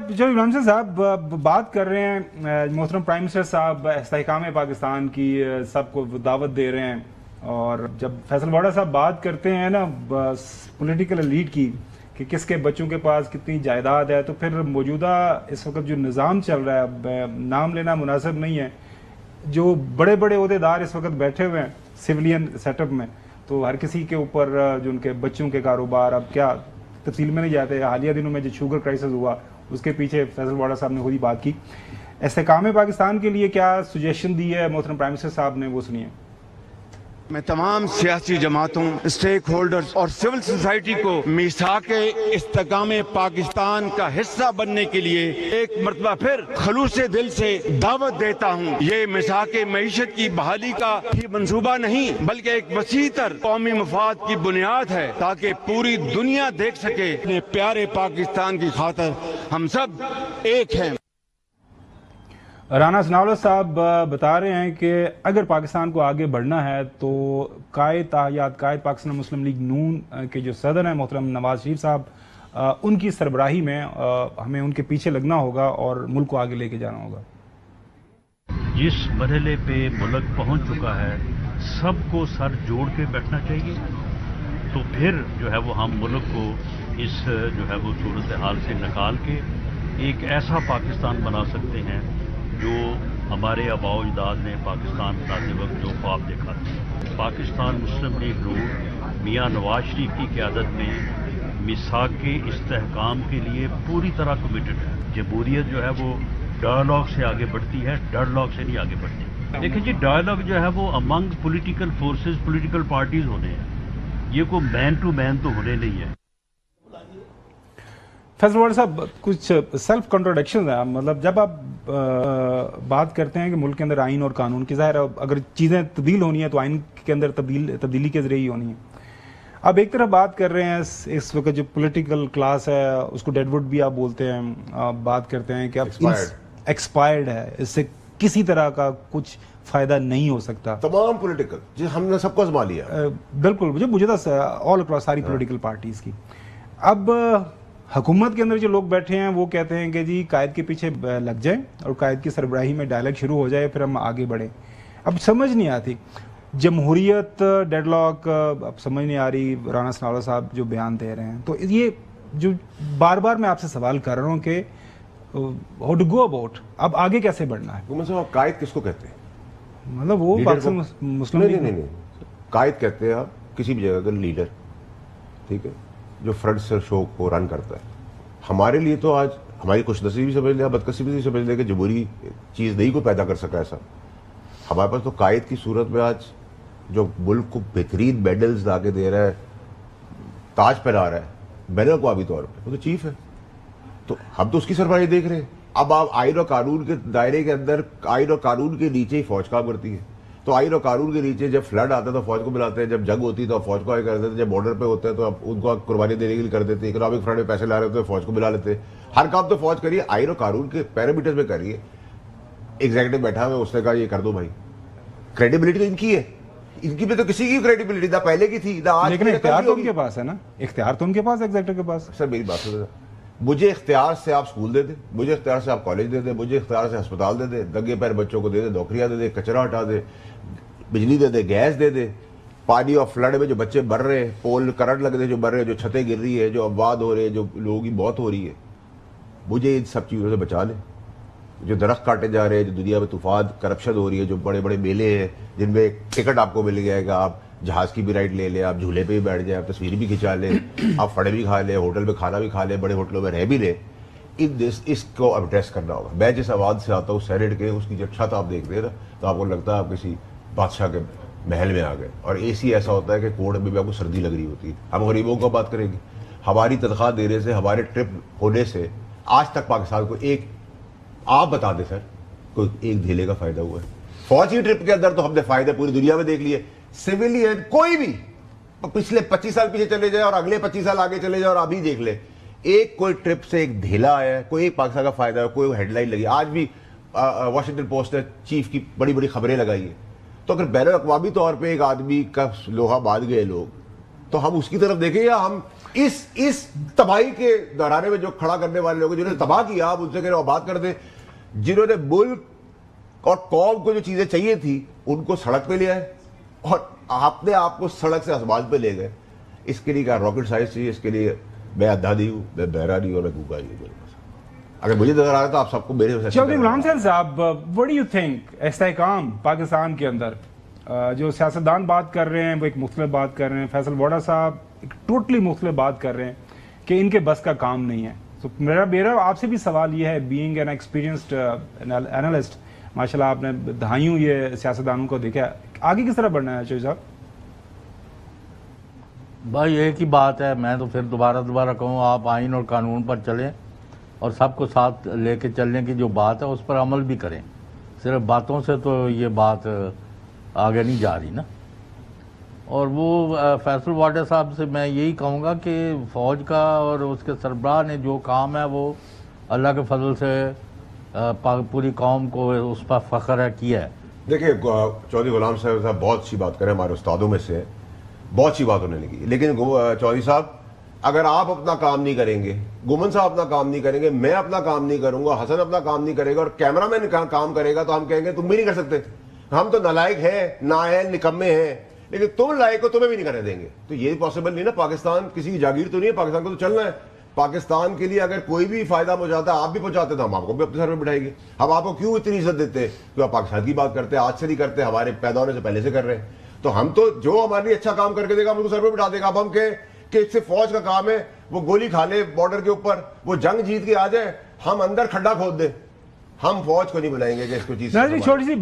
جو عمران صاحب بات کر رہے ہیں، محترم پرائم منسٹر صاحب استحکام پاکستان کی سب کو دعوت دے رہے ہیں، اور جب فیصل واڈا صاحب بات کرتے ہیں نا پولیٹیکل ایلیٹ کی کہ کس کے بچوں کے پاس کتنی جائیداد ہے، تو پھر موجودہ اس وقت جو نظام چل رہا ہے، نام لینا مناسب نہیں ہے، جو بڑے بڑے عہدیدار اس وقت بیٹھے ہوئے ہیں سویلین سیٹ اپ میں، تو ہر کسی کے اوپر جو ان کے بچوں کے کاروبار، اب کیا تفصیل میں نہیں جاتے، حالیہ دنوں میں جو شوگر کرائسس ہوا اس کے پیچھے فیصل واڈا صاحب نے خود ہی بات کی۔ استحکام پاکستان کے لیے کیا سجیشن دی ہے محترم پرائم منسٹر صاحب نے، وہ سنیے۔ میں تمام سیاسی جماعتوں، اسٹیک ہولڈرز اور سول سوسائٹی کو میثاق استحکام پاکستان کا حصہ بننے کے لیے ایک مرتبہ پھر خلوص دل سے دعوت دیتا ہوں۔ یہ میثاق معیشت کی بحالی کا ہی منصوبہ نہیں بلکہ ایک وسیع تر قومی مفاد کی بنیاد ہے، تاکہ پوری دنیا دیکھ سکے اپنے پیارے پاکستان کی خاطر ہم سب ایک ہیں۔ رانا ثناءاللہ صاحب بتا رہے ہیں کہ اگر پاکستان کو آگے بڑھنا ہے تو قائد پاکستان مسلم لیگ نون کے جو صدر ہیں محترم نواز شریف صاحب، ان کی سربراہی میں ہمیں ان کے پیچھے لگنا ہوگا اور ملک کو آگے لے کے جانا ہوگا۔ جس مرحلے پہ ملک پہنچ چکا ہے، سب کو سر جوڑ کے بیٹھنا چاہیے، تو پھر جو ہے وہ ہم ملک کو اس جو ہے وہ صورتحال سے نکال کے ایک ایسا پاکستان بنا سکتے ہیں جو ہمارے آباء و اجداد نے پاکستان بناتے وقت جو خواب دیکھا تھا۔ پاکستان مسلم لیگ نون میاں نواز شریف کی قیادت میں میثاق استحکام کے لیے پوری طرح کمیٹڈ ہے۔ جمہوریت جو ہے وہ ڈائیلاگ سے آگے بڑھتی ہے، ڈیڈ لاک سے نہیں آگے بڑھتی۔ دیکھیں جی، ڈائیلاگ جو ہے وہ امنگ پولیٹیکل فورسز، پولیٹیکل پارٹیز ہونے ہیں، یہ کوئی مین ٹو مین تو ہونے نہیں ہے۔ فیصل واڈا صاحب، کچھ سیلف کنٹراڈکشنز ہیں، مطلب جب آپ بات کرتے ہیں کہ ملک کے اندر آئین اور قانون کی، ظاہر ہے اگر چیزیں تبدیل ہونی ہیں تو آئین کے اندر تبدیلی کے ذریعے ہی ہونی ہے۔ اب ایک طرف بات کر رہے ہیں اس وقت جو پولیٹیکل کلاس ہے اس کو ڈیڈ ووڈ بھی آپ بولتے ہیں، آپ بات کرتے ہیں کہ اب ایکسپائرڈ ہے، اس سے کسی طرح کا کچھ فائدہ نہیں ہو سکتا۔ تمام پولیٹیکل ہم نے سب کو آزما لیا، بالکل مجھے آل اکراس ساری پولیٹیکل پارٹیز کی۔ اب حکومت کے اندر جو لوگ بیٹھے ہیں وہ کہتے ہیں کہ جی قائد کے پیچھے لگ جائیں اور قائد کی سربراہی میں ڈائلاگ شروع ہو جائے، پھر ہم آگے بڑھیں۔ اب سمجھ نہیں آتی جمہوریت ڈیڈ لاک، اب سمجھ نہیں آ رہی رانا ثناءاللہ صاحب جو بیان دے رہے ہیں، تو یہ جو بار بار میں آپ سے سوال کر رہا ہوں کہ ہاؤ ٹو گو اباؤٹ، اب آگے کیسے بڑھنا ہے؟ قائد کس کو کہتے ہیں؟ مطلب وہ پاکستان مسلم لیگ نہیں، قائد کہتے ہیں آپ کسی بھی جگہ کا لیڈر، ٹھیک ہے، جو فرنٹ سے شو کو رن کرتا ہے۔ ہمارے لیے تو آج ہماری خوش نصیبی سمجھ لیں، بدقسمتی سمجھ لیں کہ جمہوری چیز نہیں کو پیدا کر سکا ایسا۔ ہمارے پاس تو قائد کی صورت میں آج جو ملک کو بہترین میڈلز لا کے دے رہا ہے، تاج پہنا رہا ہے بین الاقوامی طور پہ، وہ تو چیف ہے، تو ہم تو اس کی سربراہی دیکھ رہے ہیں۔ اب آپ آئین اور قانون کے دائرے کے اندر، آئین اور قانون کے نیچے ہی فوج کام کرتی ہے، تو آئین اور قانون کے نیچے جب فلڈ آتا ہے تو فوج کو بلاتے ہیں، جب جنگ ہوتی ہے تو فوج کو آگے کر دیتے ہیں، جب بارڈر پہ ہوتا ہے تو آپ ان کو قربانی دینے کے لیے کر دیتے ہیں، اکنامک فرنٹ میں پیسے لا رہے ہوتے ہیں فوج کو بلا لیتے ہیں۔ ہر کام تو فوج کریے، آئین اور قانون کے پیرامیٹرز میں کریے۔ ایگزیکٹو بیٹھا ہوا اس نے کہا یہ کر دو بھائی، کریڈیبلٹی تو ان کی ہے، ان کی بھی تو کسی کی کریڈیبلٹی نہ پہلے کی تھی نہ آج کی۔ لیکن اختیار تو ان کے پاس ہے نا، اختیار تو ان کے پاس ایگزیکٹو کے پاس۔ سر میری بات سنیں، مجھے اختیار سے آپ اسکول دے دیں، مجھے اختیار سے آپ کالج دے دیں، مجھے اختیار سے ہسپتال دے دیں، دنگے پیر بچوں کو دے دیں، نوکریاں دے دیں، کچرا ہٹا دیں، بجلی دے دیں، گیس دے دیں، پانی اور فلڈ میں جو بچے مر رہے ہیں، پول کرنٹ لگ رہے ہیں جو مر رہے ہیں، جو چھتیں گر رہی ہے، جو اموات ہو رہے ہیں، جو لوگوں کی موت ہو رہی ہے، مجھے ان سب چیزوں سے بچا لیں۔ جو درخت کاٹے جا رہے ہیں، جو دنیا میں طوفان کرپشن ہو رہی ہے، جو بڑے بڑے میلے ہیں جن میں ٹکٹ آپ کو مل گیا گا، آپ جہاز کی بھی رائڈ لے لیں، آپ جھولے پہ بھی بیٹھ جائیں، آپ تصویریں بھی کھنچا لیں، آپ فڑے بھی کھا لیں، ہوٹل میں کھانا بھی کھا لیں، بڑے ہوٹلوں میں رہ بھی لیں، اس کو ایڈریس کرنا ہوگا۔ میں جس آواز سے آتا ہوں سینٹ کے، اس کی جب چھت آپ دیکھتے ہیں نا تو آپ کو لگتا ہے آپ کسی بادشاہ کے محل میں آ گئے، اور اے سی ایسا ہوتا ہے کہ کوڑ میں بھی آپ کو سردی لگ رہی ہوتی ہے۔ ہم غریبوں کو بات کریں گے، ہماری تنخواہ دینے سے، ہمارے ٹرپ ہونے سے آج تک پاکستان کو ایک، آپ بتا دیں سر، کوئی ایک دھیلے کا فائدہ ہوا ہے؟ فوجی ٹرپ کے اندر تو ہم نے فائدے پوری دنیا میں دیکھ لیے، سویلین کوئی بھی پچھلے 25 سال پیچھے چلے جائے اور اگلے 25 سال آگے چلے جائے اور ابھی دیکھ لیں، ایک کوئی ٹرپ سے ایک دھیلا آیا ہے، کوئی ایک پاکستان کا فائدہ ہے، کوئی ہیڈ لائن لگی۔ آج بھی واشنگٹن پوسٹ نے چیف کی بڑی بڑی خبریں لگائی ہیں۔ تو اگر بین الاقوامی طور پہ ایک آدمی کا لوہا باندھ گئے لوگ، تو ہم اس کی طرف دیکھیں یا ہم اس تباہی کے درانے میں جو کھڑا کرنے والے لوگ جنہوں نے تباہ کیا آپ ان سے کہہ رہے ہو بات کر دیں. جنہوں نے ملک اور قوم کو جو چیزیں چاہیے تھی ان کو سڑک پہ لے آئے اور آپ نے آپ کو سڑک سے اسبال پہ لے گئے. اس کے لیے کیا راکٹ سائنس چاہیے؟ اس کے لیے میں ادھا نہیں ہوں, میں بہرا نہیں ہوں, میں گونگا نہیں ہوں. اگر مجھے نظر آ رہا تو آپ سب کو میرے چودھری غلام حسین صاحب, what do you think استحکام پاکستان کے اندر جو سیاستدان بات کر رہے ہیں وہ ایک مختلف بات کر رہے ہیں, فیصل ووڈا صاحب ایک ٹوٹلی مختلف بات کر رہے ہیں کہ ان کے بس کا کام نہیں ہے. تو میرا آپ سے بھی سوال یہ ہے, بینگ این ایکسپیرینسڈ اینالسٹ, ماشاء اللہ آپ نے دہائیوں یہ سیاستدانوں کو دیکھا, آگے کس طرح بڑھنا ہے چودھری صاحب؟ بھائی ایک ہی بات ہے, میں تو پھر دوبارہ کہوں آپ آئین اور قانون پر چلیں اور سب کو ساتھ لے کے چلنے کی جو بات ہے اس پر عمل بھی کریں. صرف باتوں سے تو یہ بات آگے نہیں جا رہی نا. اور وہ فیصل ووڈا صاحب سے میں یہی کہوں گا کہ فوج کا اور اس کے سربراہ نے جو کام ہے وہ اللہ کے فضل سے پوری قوم کو اس پر فخر ہے کیا ہے. دیکھیں چودھری غلام صاحب بہت اچھی بات کریں, ہمارے استادوں میں سے بہت اچھی بات انہوں نے کی, لیکن چودھری صاحب اگر آپ اپنا کام نہیں کریں گے, گومن صاحب اپنا کام نہیں کریں گے, میں اپنا کام نہیں کروں گا, حسن اپنا کام نہیں کرے گا اور کیمرہ مین کام کرے گا, تو ہم کہیں گے تم بھی نہیں کر سکتے, ہم تو نالائق ہیں, نااہل, نکمے ہیں, لیکن تم لائق ہو, تمہیں بھی نہیں کرنے دیں گے. تو یہ پاسبل نہیں نا. پاکستان کسی کی جاگیر تو نہیں ہے, پاکستان کو تو چلنا ہے. پاکستان کے لیے اگر کوئی بھی فائدہ پہنچاتا ہے, آپ بھی پہنچاتے تو ہم آپ کو بھی اپنے سر پہ بٹھائیں گے. ہم آپ کو کیوں اتنی عزت دیتے ہیں؟ کیوں آپ پاکستان کی بات کرتے ہیں, آج سے نہیں کرتے, ہمارے پیدا ہونے سے پہلے سے کر رہے ہیں. تو ہم تو جو ہمارے لیے اچھا کام کر کے دے گا ہم کو سر پہ بٹھا دے گا. اب ہم کہ اس سے فوج کا کام ہے وہ گولی کھا لے بارڈر کے اوپر, وہ جنگ جیت کے آ جائے, ہم اندر کھڈا کھود دیں, ہم فوج کو نہیں بلائیں گے کہ اس کو چیز. چھوٹی سی